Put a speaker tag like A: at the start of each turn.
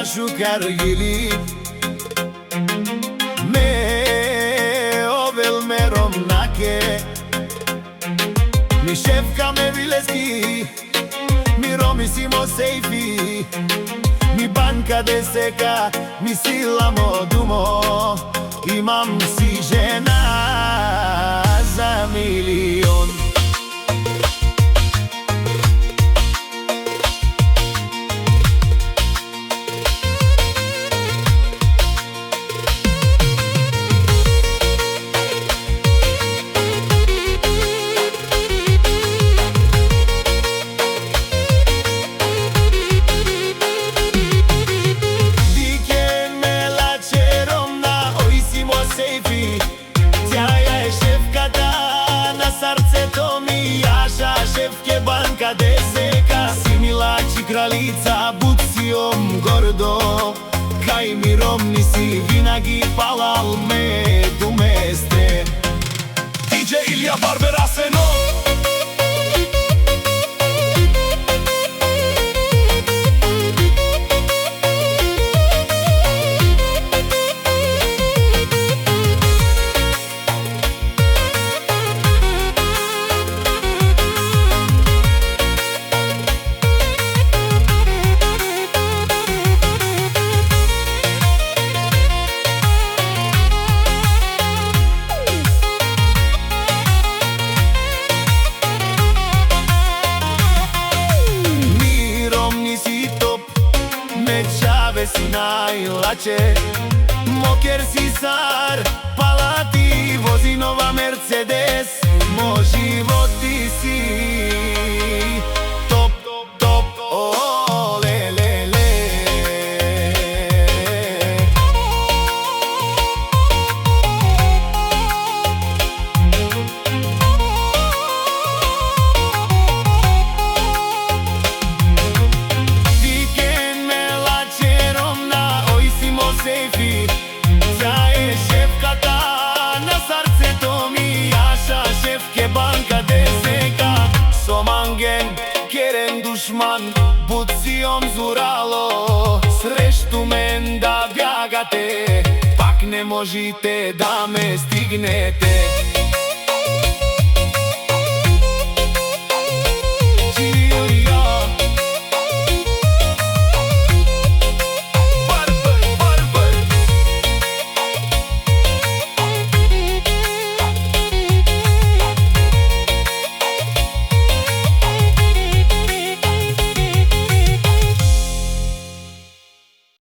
A: шукаргили ме овел мером наке ми шефка ме вилески ми роми си мо сейфи ми банка десека ми сила мо думо имам си жена за милион. Срцето ми јаша, шефке банка десека си милачи кралица, буциом гордо кај ми ромни си винаги палал ме до месте. DJ Илија Барбер Асено. Si najlače Moker si car Palati vozi nova Mercedes Mo život ti si Top, top, o, le, le, le сейфи, тја е шефката на срцето ми јаша, шефке банка десека со манген, керен душман, буциом зурало срешту мен да бјагате, пак не можете да ме стигнете.